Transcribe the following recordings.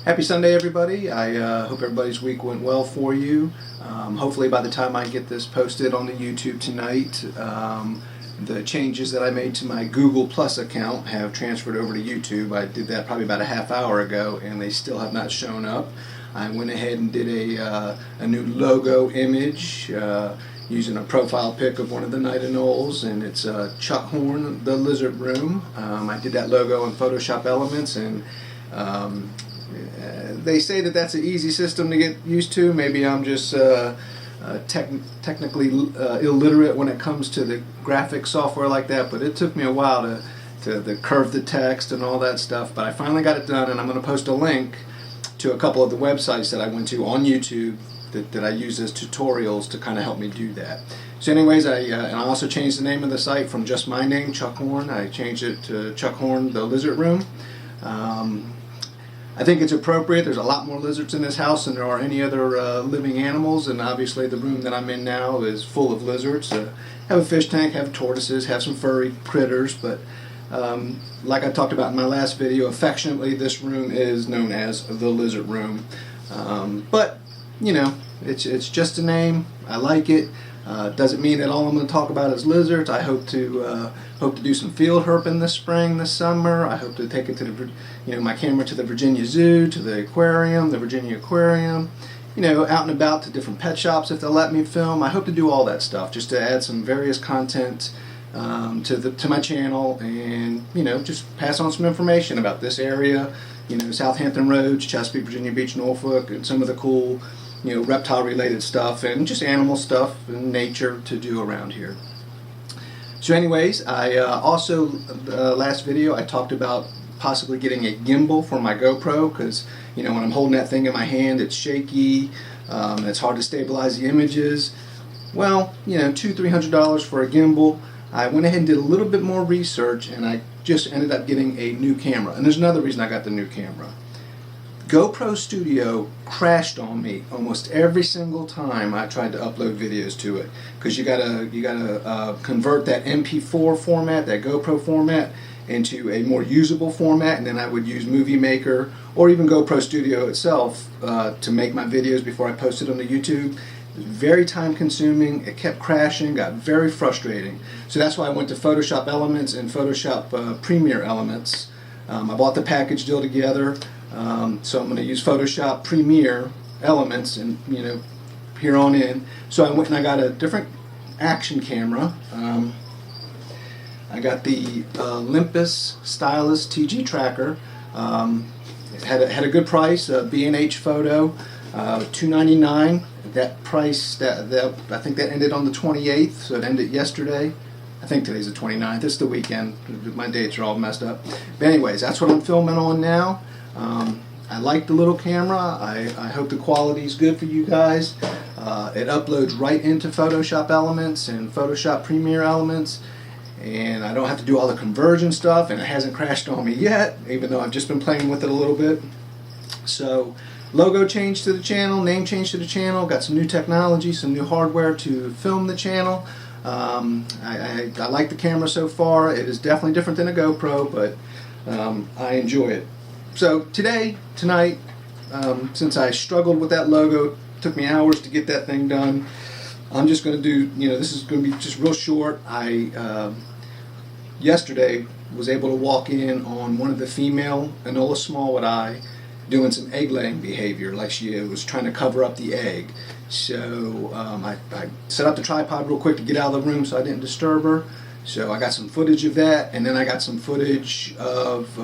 Happy Sunday, everybody. I hope everybody's week went well for you. Hopefully by the time I get this posted on the YouTube tonight, the changes that I made to my Google Plus account have transferred over to YouTube. I did that probably about a half hour ago, and they still have not shown up. I went ahead and did a new logo image using a profile pic of one of the night Anolis, and it's Chuck Horn, the Lizard Room. I did that logo in Photoshop Elements, and they say that that's an easy system to get used to. Maybe I'm just technically illiterate when it comes to the graphic software like that, but it took me a while to curve the text and all that stuff. But I finally got it done, and I'm going to post a link to a couple of the websites that I went to on YouTube that I use as tutorials to kind of help me do that. So anyways, and I also changed the name of the site from just my name, Chuck Horn. I changed it to Chuck Horn, the Lizard Room. I think it's appropriate. There's a lot more lizards in this house than there are any other living animals, and obviously the room that I'm in now is full of lizards. Have a fish tank, have tortoises, have some furry critters, but like I talked about in my last video, affectionately this room is known as the Lizard Room. But you know, it's just a name. I like it. Doesn't mean that all I'm going to talk about is lizards. I hope to do some field herping this spring, this summer. I hope to take it to my camera to the Virginia Zoo, to the aquarium, the Virginia Aquarium. Out and about to different pet shops if they'll let me film. I hope to do all that stuff just to add some various content to my channel, and just pass on some information about this area. Southampton Roads, Chesapeake, Virginia Beach, Norfolk, and some of the cool reptile related stuff and just animal stuff and nature to do around here. So anyways, I also, last video I talked about possibly getting a gimbal for my GoPro, because when I'm holding that thing in my hand it's shaky, and it's hard to stabilize the images. Well, $200-300 for a gimbal. I went ahead and did a little bit more research, and I just ended up getting a new camera. And there's another reason I got the new camera. GoPro Studio crashed on me almost every single time I tried to upload videos to it, because you gotta convert that MP4 format, that GoPro format, into a more usable format, and then I would use Movie Maker or even GoPro Studio itself to make my videos before I posted on the YouTube. It was very time consuming. It kept crashing, got very frustrating. So that's why I went to Photoshop Elements and Photoshop Premiere Elements. I bought the package deal together. So I'm going to use Photoshop Premiere Elements and here on in. So I went and I got a different action camera. I got the Olympus Stylus TG Tracker. It had a good price, B&H Photo, $299. That price, I think that ended on the 28th, so it ended yesterday. I think today's the 29th. It's the weekend. My dates are all messed up. But anyways, that's what I'm filming on now. I like the little camera. I hope the quality is good for you guys. It uploads right into Photoshop Elements and Photoshop Premiere Elements, and I don't have to do all the conversion stuff, and it hasn't crashed on me yet, even though I've just been playing with it a little bit. So logo change to the channel, name change to the channel, got some new technology, some new hardware to film the channel. I like the camera so far. It is definitely different than a GoPro, but I enjoy it. So tonight, since I struggled with that logo, took me hours to get that thing done, I'm just going to do, this is going to be just real short. I yesterday was able to walk in on one of the female Anolis smallwoodi doing some egg laying behavior, like she was trying to cover up the egg. So I set up the tripod real quick to get out of the room so I didn't disturb her. So I got some footage of that, and then I got some footage of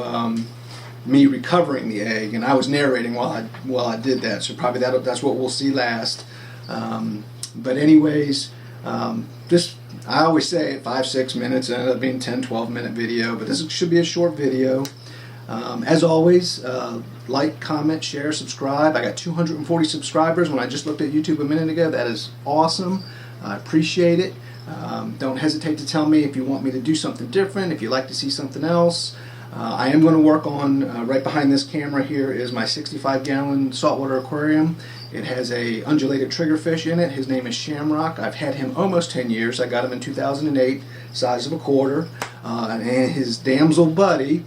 me recovering the egg, and I was narrating while I did that, so probably that's what we'll see last. But anyways, I always say 5-6 minutes, it ended up being 10-12 minute video, but this should be a short video. As always, like, comment, share, subscribe. I got 240 subscribers when I just looked at YouTube a minute ago. That is awesome. I appreciate it. Don't hesitate to tell me if you want me to do something different, if you'd like to see something else. I am going to work on, right behind this camera here is my 65-gallon saltwater aquarium. It has a undulated triggerfish in it. His name is Shamrock. I've had him almost 10 years. I got him in 2008, size of a quarter. And his damsel buddy,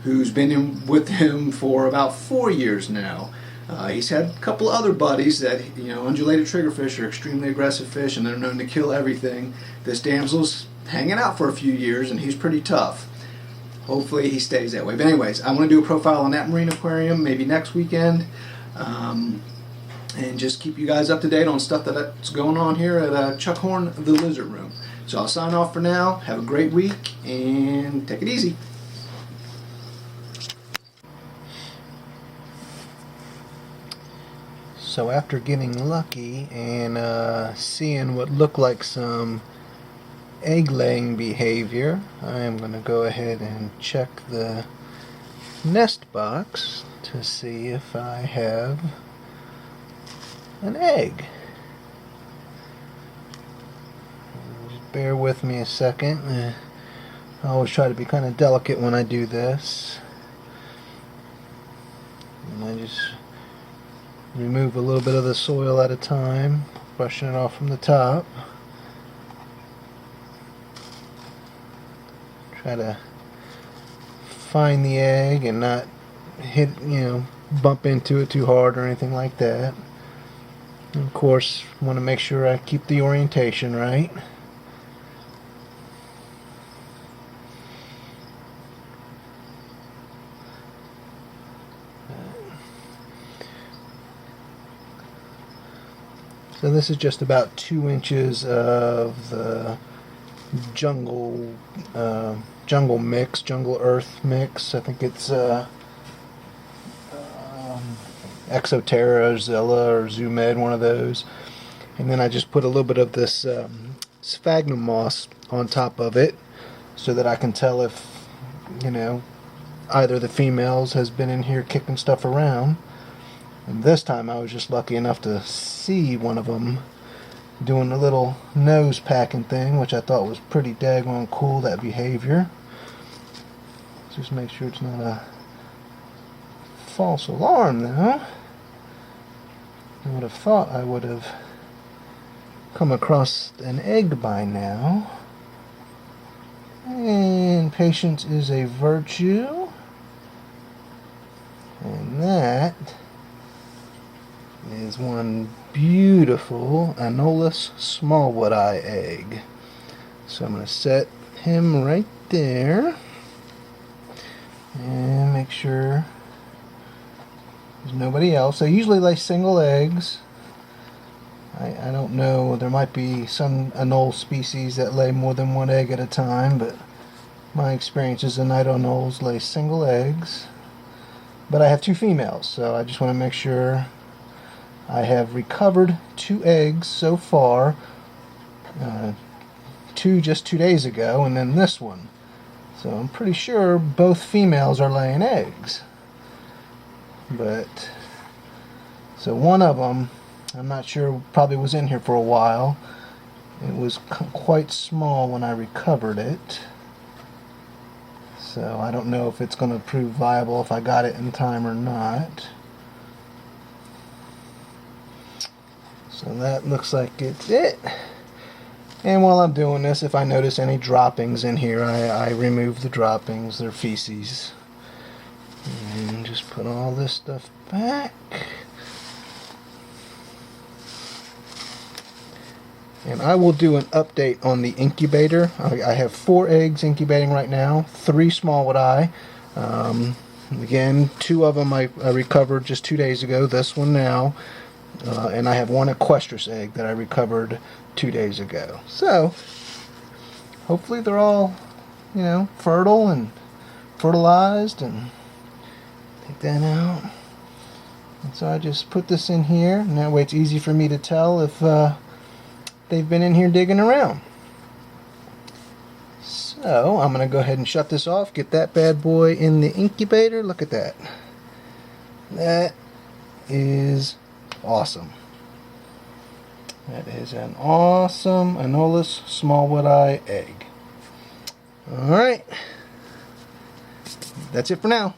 who's been in with him for about 4 years now. He's had a couple other buddies that, you know, undulated triggerfish are extremely aggressive fish and they're known to kill everything. This damsel's hanging out for a few years and he's pretty tough. Hopefully he stays that way. But anyways, I want to do a profile on that marine aquarium maybe next weekend. And just keep you guys up to date on stuff that's going on here at Chuck Horn, the Lizard Room. So I'll sign off for now. Have a great week and take it easy. So after getting lucky and seeing what looked like some egg-laying behavior, I am going to go ahead and check the nest box to see if I have an egg. Just bear with me a second. I always try to be kind of delicate when I do this. And I just remove a little bit of the soil at a time, brushing it off from the top. Try to find the egg and not hit, bump into it too hard or anything like that. And of course, want to make sure I keep the orientation right. So this is just about 2 inches of the jungle mix, jungle earth mix. I think it's Exoterra, Zilla, or Zoomed, one of those. And then I just put a little bit of this sphagnum moss on top of it so that I can tell if, either the females has been in here kicking stuff around. And this time I was just lucky enough to see one of them doing a little nose packing thing, which I thought was pretty daggone cool, that behavior. Just make sure it's not a false alarm though. I would have thought I would have come across an egg by now. And patience is a virtue. And that is one beautiful Anolis smallwoodi egg. So I'm going to set him right there and make sure there's nobody else. They usually lay single eggs. I don't know, there might be some Anolis species that lay more than one egg at a time, but my experience is the night Anolis lay single eggs. But I have 2 females, so I just want to make sure I have recovered 2 eggs so far. 2 just 2 days ago, and then this one. So I'm pretty sure both females are laying eggs. But so one of them, I'm not sure, probably was in here for a while. It was quite small when I recovered it. So I don't know if it's going to prove viable if I got it in time or not. So that looks like it's it. And while I'm doing this, if I notice any droppings in here, I remove the droppings, they're feces. And just put all this stuff back. And I will do an update on the incubator. I have 4 eggs incubating right now, 3 smallwoodi. Again, 2 of them I recovered just 2 days ago, this one now. And I have 1 equestrus egg that I recovered 2 days ago. So, hopefully they're all, fertile and fertilized, and take that out. And so I just put this in here, and that way it's easy for me to tell if they've been in here digging around. So, I'm going to go ahead and shut this off, get that bad boy in the incubator. Look at that. That is awesome. That is an awesome Anolis smallwoodi egg. Alright. That's it for now.